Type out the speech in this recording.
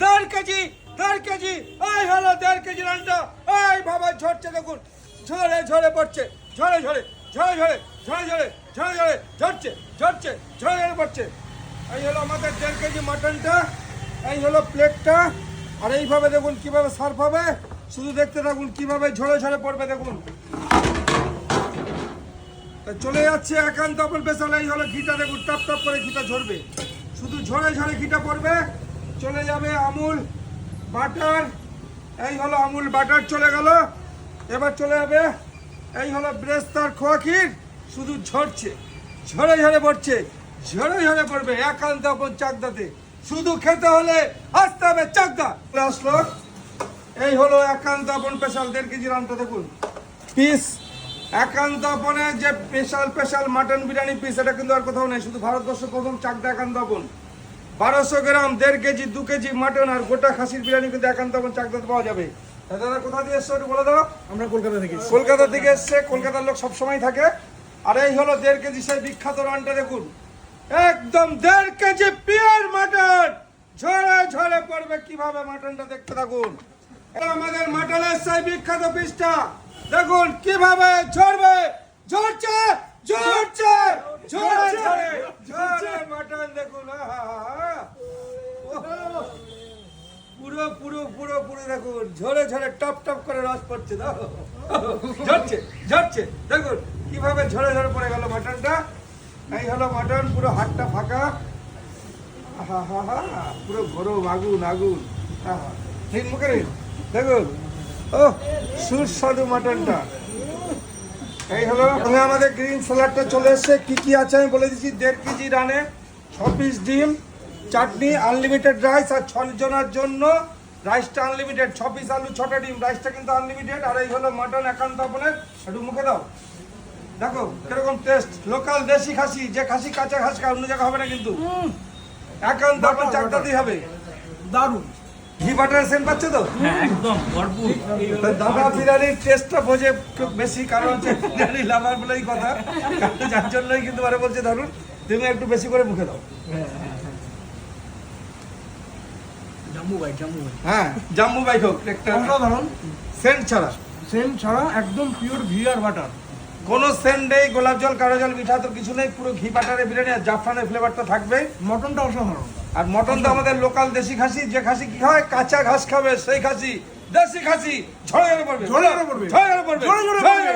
দেড় কেজি এই হলো 1.5 কেজি রান্না। এই বাবা ঝরছে দেখুন, ঝরে ঝরে পড়ছে, ঝরে ঝরে ঝরে ঝরে ঝরে ঝরে ঝরে ঝরে ঝরছে ঝরছে ঝরে ঝরে পড়ছে। এই হলো আমাদের 1.5 কেজি মাটনটা, এই হলো প্লেটটা। আর এইভাবে দেখুন কিভাবে সার্ভ হবে, শুধু দেখতে থাকুন কিভাবে ঝরে ঝরে পড়বে দেখুন। চলে যাচ্ছে একান্ত আপন স্পেশাল। এই হলো ঘিটা দেখুন, টপ টপ করে ঘিটা ঝরবে, শুধু ঝরে ঝরে ঘিটা পড়বে। চলে যাবে আমুল বাটার, এই হলো আমুল বাটার চলে গেল। এবার চলে যাবে এই হলো ব্রেস্তার খোয়া ক্ষীর, শুধু ঝরছে, ঝরে ঝরে পড়ছে, ঝরে ঝরে পড়বে একান্ত আপন চাকদাতে। শুধু খেতে হলে আসতে হবে চাকদা। আসলো এই হলো একান্ত আপন স্পেশাল 1.5 কেজি রান্না দেখুন পিস। একান্ত আপনের যে স্পেশাল মাটন বিরিয়ানি পিস, এটা কিন্তু আর কোথাও নেই, শুধু ভারতবর্ষ প্রথম চাকদা একান্ত আপন। 1200 গ্রাম 1.5 কেজি 2 কেজি মাটন আর গোটা খাসির বিরিয়ানি কিন্তু একান্ত আপন চাকদাতে পাওয়া যাবে। দাদা কোথা দিয়ে এসছো একটু বলে দাও। আমরা কলকাতা থেকে এসেছি। কলকাতা থেকে এসছে, কলকাতার লোক সবসময় থাকে। আর এই হলো 1.5 কেজি সেই বিখ্যাত রানটা দেখুন, একদম 1.5 কেজি পিওর মাটন, ঝরে ঝরে পড়বে কিভাবে মাটনটা দেখতে থাকুন। এটা আমাদের মাটনের সেই বিখ্যাত পিসটা দেখুন কিভাবে ঝরবে, ঝরছে ঝরছে ঝরে ঝরে ঝরে মাটন দেখুন। পুরো পুরো পুরো পুরো দেখুন ঝরে ঝরে টপ টপ করে রস পড়ছে, দেখো ঝরছে ঝরছে দেখুন কিভাবে ঝরে ঝরে পড়ে গেল মাটনটা। এই হলো মাটন, পুরো হাতটা ফাঁকা, পুরো গরম আগুন আগুন, ঠিক মুখে দেখুন। ও সুস্বাদু মাটনটা। এই হলো আমাদের গ্রিন স্যালাডটা চলে এসছে। কি কি আছে আমি বলে দিচ্ছি। 1.5 কেজি রানে 6 পিস ডিম, চাটনি, আনলিমিটেড রাইস, আর 6 জনের জন্য রাইসটা আনলিমিটেড, 6 পিস আলু 6টা ডিম, রাইসটা কিন্তু আনলিমিটেড। আর এই হলো মাটন একান্ত আপনের, একটু মুখে দাও দেখো কিরকম টেস্ট। লোকাল দেশি খাসি, যে খাসি কাঁচা ঘাস খায় অন্য জায়গা হবে না কিন্তু, একান্ত আপন চাকদাতেই হবে। দারুণ ঘি বাটার সেন্ট পাচ্ছে তো একদম ভরপুর। দাদা বিরিয়ানির টেস্টটা বোঝে খুব বেশি, কারণ হচ্ছে বিরিয়ানি লাভার বলেই কথা, যার জন্যই কিন্তু আরে বলছে ধরুন তুমি একটু বেশি করে মুখে দাও। জাম্বু ভাই হ্যাঁ জাম্বু বাইক হোক একটা অসাধারণ, সেন্ট ছাড়া, সেম ছাড়া একদম পিওর ঘি আর বাটার। কোনো সেন্ট নেই, গোলাপ জল কালো জল মিঠা তো কিছু নেই, পুরো ঘি বাটারের বিরিয়ানি। আর জাফরানের ফ্লেভারটা থাকবে। মটনটা অসাধারণ। আর মটন তো আমাদের লোকাল দেশি খাসি, যে খাসি কি হয় কাঁচা ঘাস খাবে সেই খাসি, দেশি খাসি ঝরে ঝরে পড়বে, ঝরে ঝরে পড়বে। ঝরে ঝরে পড়বে, ঝরে ঝরে ঝরে ঝরে পড়বে।